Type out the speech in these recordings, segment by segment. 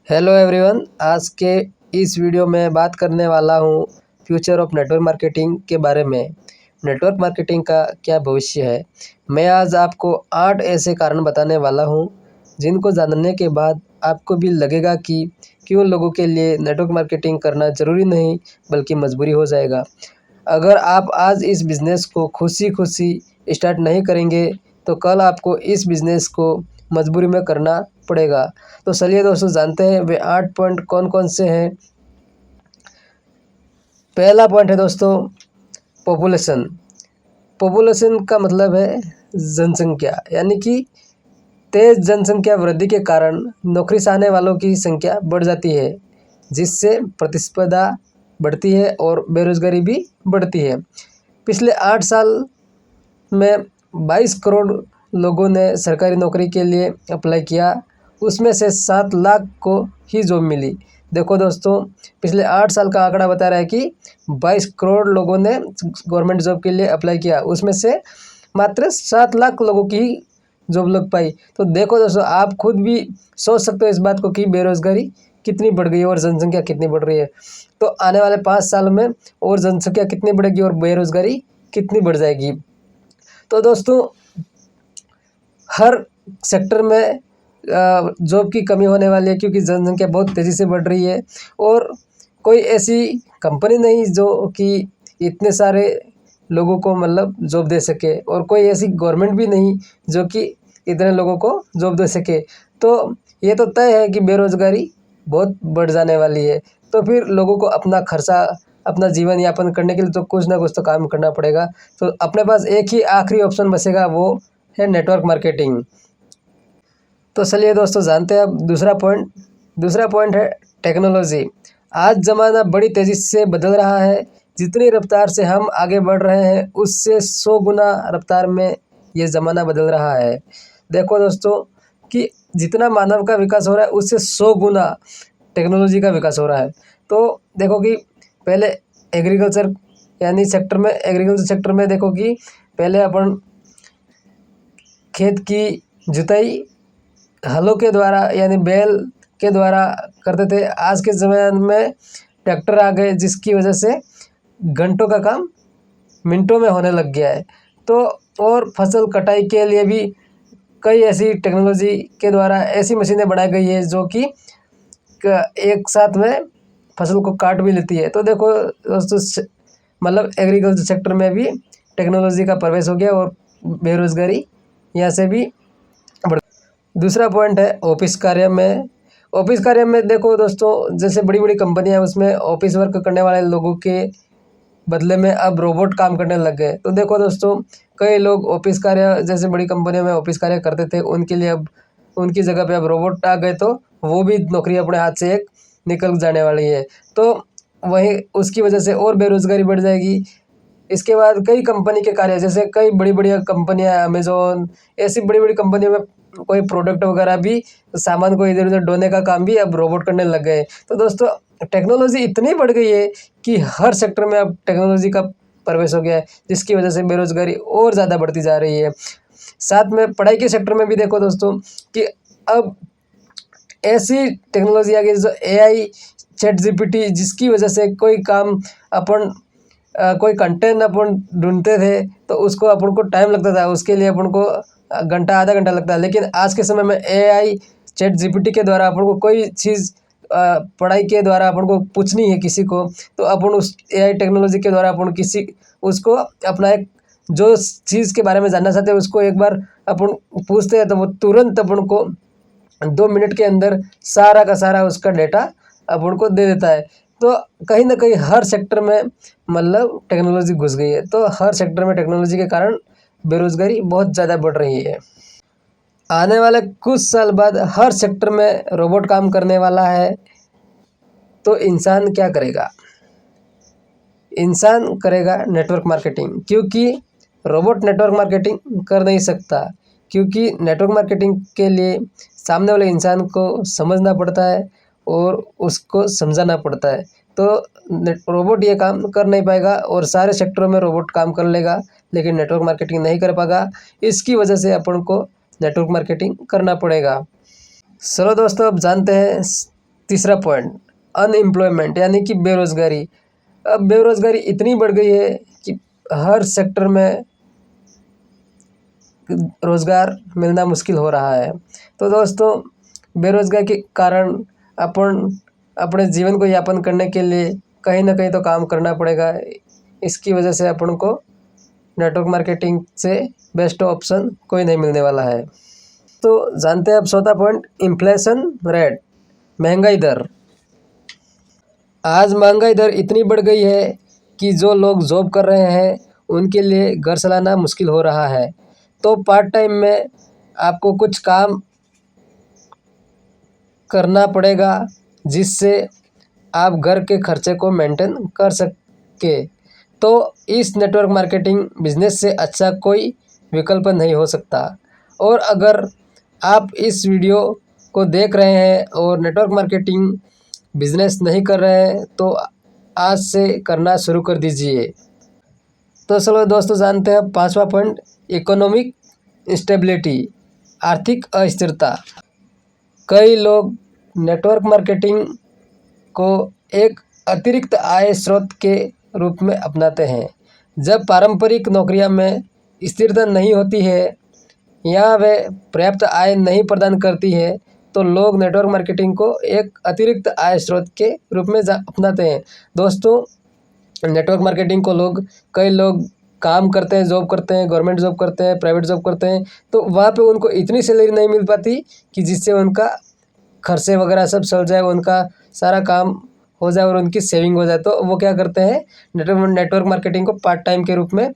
Hello everyone, आज के इस वीडियो में बात करने वाला हूँ फ्यूचर ऑफ नेटवर्क मार्केटिंग के बारे में। नेटवर्क मार्केटिंग का क्या भविष्य है। मैं आज आपको 8 ऐसे कारण बताने वाला हूँ जिनको जानने के बाद आपको भी लगेगा कि क्यों लोगों के लिए नेटवर्क मार्केटिंग करना ज़रूरी नहीं बल्कि मजबूरी हो जाएगा। अगर आप आज इस बिज़नेस को खुशी खुशी स्टार्ट नहीं करेंगे तो कल आपको इस बिज़नेस को मजबूरी में करना पड़ेगा। तो चलिए दोस्तों, जानते हैं वे 8 पॉइंट कौन कौन से हैं। पहला पॉइंट है दोस्तों, पॉपुलेशन। पॉपुलेशन का मतलब है जनसंख्या, यानी कि तेज जनसंख्या वृद्धि के कारण नौकरी चाहने वालों की संख्या बढ़ जाती है, जिससे प्रतिस्पर्धा बढ़ती है और बेरोजगारी भी बढ़ती है। पिछले 8 साल में 22 करोड़ लोगों ने सरकारी नौकरी के लिए अप्लाई किया, उसमें से 7 लाख को ही जॉब मिली। देखो दोस्तों, पिछले 8 साल का आंकड़ा बता रहा है कि 22 करोड़ लोगों ने गवर्नमेंट जॉब के लिए अप्लाई किया, उसमें से मात्र 7 लाख लोगों की जॉब लग पाई। तो देखो दोस्तों, आप खुद भी सोच सकते हो इस बात को कि बेरोजगारी कितनी बढ़ गई है और जनसंख्या कितनी बढ़ रही है। तो आने वाले 5 साल में और जनसंख्या कितनी बढ़ेगी और बेरोजगारी कितनी बढ़ जाएगी। तो दोस्तों, हर सेक्टर में जॉब की कमी होने वाली है, क्योंकि जनसंख्या बहुत तेज़ी से बढ़ रही है और कोई ऐसी कंपनी नहीं जो कि इतने सारे लोगों को मतलब जॉब दे सके, और कोई ऐसी गवर्नमेंट भी नहीं जो कि इतने लोगों को जॉब दे सके। तो ये तो तय है कि बेरोजगारी बहुत बढ़ जाने वाली है। तो फिर लोगों को अपना खर्चा, अपना जीवन यापन करने के लिए तो कुछ ना कुछ तो काम करना पड़ेगा। तो अपने पास एक ही आखिरी ऑप्शन बचेगा, वो है नेटवर्क मार्केटिंग। तो चलिए दोस्तों, जानते हैं अब दूसरा पॉइंट है टेक्नोलॉजी। आज ज़माना बड़ी तेज़ी से बदल रहा है। जितनी रफ्तार से हम आगे बढ़ रहे हैं, उससे 100 गुना रफ्तार में ये ज़माना बदल रहा है। देखो दोस्तों, कि जितना मानव का विकास हो रहा है, उससे 100 गुना टेक्नोलॉजी का विकास हो रहा है। तो देखो कि पहले एग्रीकल्चर सेक्टर में देखो कि पहले अपन खेत की जुताई हलों के द्वारा यानी बैल के द्वारा करते थे। आज के ज़माने में ट्रैक्टर आ गए, जिसकी वजह से घंटों का काम मिनटों में होने लग गया है। तो और फसल कटाई के लिए भी कई ऐसी टेक्नोलॉजी के द्वारा ऐसी मशीनें बनाई गई है जो कि एक साथ में फसल को काट भी लेती है। तो देखो दोस्तों, मतलब एग्रीकल्चर सेक्टर में भी टेक्नोलॉजी का प्रवेश हो गया और बेरोजगारी यहाँ से भी। दूसरा पॉइंट है ऑफिस कार्य में देखो दोस्तों, जैसे बड़ी बड़ी कंपनियां हैं, उसमें ऑफिस वर्क करने वाले लोगों के बदले में अब रोबोट काम करने लग गए। तो देखो दोस्तों, कई लोग ऑफिस कार्य जैसे बड़ी कंपनियों में ऑफिस कार्य करते थे, उनके लिए अब उनकी जगह पे अब रोबोट आ गए, तो वो भी नौकरी अपने हाथ से एक निकल जाने वाली है। तो वहीं उसकी वजह से और बेरोजगारी बढ़ जाएगी। इसके बाद कई कंपनी के कार्य, जैसे कई बड़ी बड़ी कंपनियां, अमेजोन, ऐसी बड़ी बड़ी कंपनियों में कोई प्रोडक्ट वगैरह भी, सामान को इधर उधर ढोने का काम भी अब रोबोट करने लग गए। तो दोस्तों, टेक्नोलॉजी इतनी बढ़ गई है कि हर सेक्टर में अब टेक्नोलॉजी का प्रवेश हो गया है, जिसकी वजह से बेरोजगारी और ज़्यादा बढ़ती जा रही है। साथ में पढ़ाई के सेक्टर में भी देखो दोस्तों कि अब ऐसी टेक्नोलॉजी आ गई जो एआई, चैट जीपीटी, जिसकी वजह से कोई काम अपन कोई कंटेंट अपन ढूंढते थे तो उसको अपन को टाइम लगता था, उसके लिए अपन को घंटा आधा घंटा लगता है। लेकिन आज के समय में एआई, चैट जीपीटी के द्वारा अपन को कोई चीज़ पढ़ाई के द्वारा अपन को पूछनी है किसी को, तो अपन उस एआई टेक्नोलॉजी के द्वारा अपन किसी उसको अपना एक जो चीज़ के बारे में जानना चाहते हैं उसको एक बार अपन पूछते हैं, तो वो तुरंत अपन को 2 मिनट के अंदर सारा का सारा उसका डेटा अपन को दे देता है। तो कहीं ना कहीं हर सेक्टर में मतलब टेक्नोलॉजी घुस गई है। तो हर सेक्टर में टेक्नोलॉजी के कारण बेरोजगारी बहुत ज़्यादा बढ़ रही है। आने वाले कुछ साल बाद हर सेक्टर में रोबोट काम करने वाला है, तो इंसान क्या करेगा? इंसान करेगा नेटवर्क मार्केटिंग, क्योंकि रोबोट नेटवर्क मार्केटिंग कर नहीं सकता, क्योंकि नेटवर्क मार्केटिंग के लिए सामने वाले इंसान को समझना पड़ता है और उसको समझाना पड़ता है। तो रोबोट ये काम कर नहीं पाएगा और सारे सेक्टरों में रोबोट काम कर लेगा, लेकिन नेटवर्क मार्केटिंग नहीं कर पाएगा। इसकी वजह से अपन को नेटवर्क मार्केटिंग करना पड़ेगा। चलो दोस्तों, अब जानते हैं तीसरा पॉइंट, अनएम्प्लॉयमेंट यानी कि बेरोज़गारी। अब बेरोज़गारी इतनी बढ़ गई है कि हर सेक्टर में रोज़गार मिलना मुश्किल हो रहा है। तो दोस्तों, बेरोज़गारी के कारण अपन अपने जीवन को यापन करने के लिए कहीं ना कहीं तो काम करना पड़ेगा। इसकी वजह से अपन को नेटवर्क मार्केटिंग से बेस्ट ऑप्शन कोई नहीं मिलने वाला है। तो जानते हैं अब चौथा पॉइंट, इन्फ्लेशन रेट, महंगाई दर। आज महंगाई दर इतनी बढ़ गई है कि जो लोग जॉब कर रहे हैं उनके लिए घर चलाना मुश्किल हो रहा है। तो पार्ट टाइम में आपको कुछ काम करना पड़ेगा जिससे आप घर के खर्चे को मेंटेन कर सके। तो इस नेटवर्क मार्केटिंग बिजनेस से अच्छा कोई विकल्प नहीं हो सकता। और अगर आप इस वीडियो को देख रहे हैं और नेटवर्क मार्केटिंग बिजनेस नहीं कर रहे हैं तो आज से करना शुरू कर दीजिए। तो चलो दोस्तों, जानते हैं पांचवा पॉइंट, इकोनॉमिक इंस्टेबिलिटी, आर्थिक अस्थिरता। कई लोग नेटवर्क मार्केटिंग को एक अतिरिक्त आय स्रोत के रूप में अपनाते हैं। जब पारंपरिक नौकरियां में स्थिरता नहीं होती है या वे पर्याप्त आय नहीं प्रदान करती है तो लोग नेटवर्क मार्केटिंग को एक अतिरिक्त आय स्रोत के रूप में अपनाते हैं। दोस्तों, नेटवर्क मार्केटिंग को कई लोग काम करते हैं, जॉब करते हैं, गवर्नमेंट जॉब करते हैं, प्राइवेट जॉब करते हैं, तो वहाँ पे उनको इतनी सैलरी नहीं मिल पाती कि जिससे उनका खर्चे वगैरह सब चल जाए, उनका सारा काम हो जाए और उनकी सेविंग हो जाए। तो वो क्या करते हैं, नेटवर्क मार्केटिंग को पार्ट टाइम के रूप में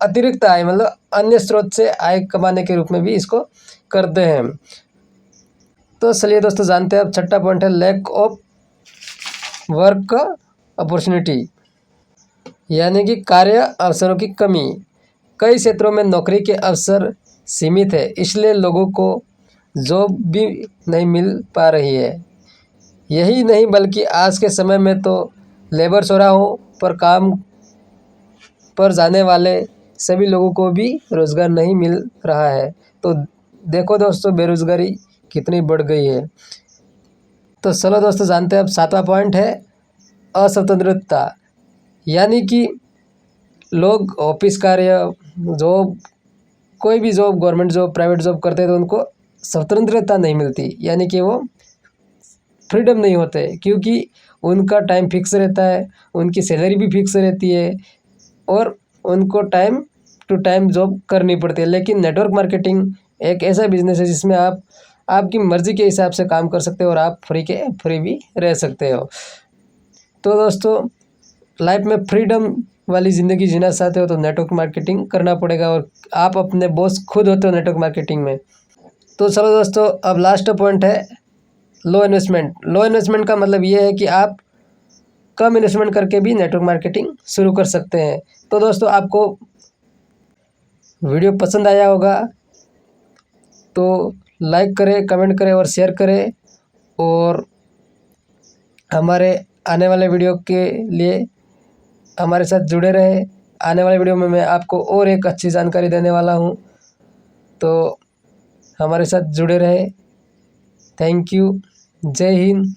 अतिरिक्त आय मतलब अन्य स्रोत से आय कमाने के रूप में भी इसको करते हैं। तो चलिए दोस्तों, जानते हैं अब छठा पॉइंट है, लैक ऑफ वर्क अपॉर्चुनिटी, यानी कि कार्य अवसरों की कमी। कई क्षेत्रों में नौकरी के अवसर सीमित है, इसलिए लोगों को जॉब भी नहीं मिल पा रही है। यही नहीं बल्कि आज के समय में तो लेबर चौराहों पर काम पर जाने वाले सभी लोगों को भी रोज़गार नहीं मिल रहा है। तो देखो दोस्तों, बेरोज़गारी कितनी बढ़ गई है। तो चलो दोस्तों, जानते हैं अब सातवां पॉइंट है, अस्वतंत्रता, यानी कि लोग ऑफिस कार्य, जॉब, कोई भी job, government job, private job करते हैं तो उनको स्वतंत्रता नहीं मिलती, यानी कि वो फ्रीडम नहीं होते, क्योंकि उनका टाइम फिक्स रहता है, उनकी सैलरी भी फिक्स रहती है और उनको टाइम टू टाइम जॉब करनी पड़ती है। लेकिन नेटवर्क मार्केटिंग एक ऐसा बिजनेस है जिसमें आप आपकी मर्ज़ी के हिसाब से काम कर सकते हो और आप फ्री भी रह सकते हो। तो दोस्तों, लाइफ में फ्रीडम वाली ज़िंदगी जीना चाहते हो तो नेटवर्क मार्केटिंग करना पड़ेगा और आप अपने बॉस खुद होते हो नेटवर्क मार्केटिंग में। तो चलो दोस्तों, अब लास्ट पॉइंट है, लो इन्वेस्टमेंट। लो इन्वेस्टमेंट का मतलब ये है कि आप कम इन्वेस्टमेंट करके भी नेटवर्क मार्केटिंग शुरू कर सकते हैं। तो दोस्तों, आपको वीडियो पसंद आया होगा तो लाइक करें, कमेंट करें और शेयर करें और हमारे आने वाले वीडियो के लिए हमारे साथ जुड़े रहे। आने वाले वीडियो में मैं आपको और एक अच्छी जानकारी देने वाला हूँ, तो हमारे साथ जुड़े रहे। Thank you. जय हिंद।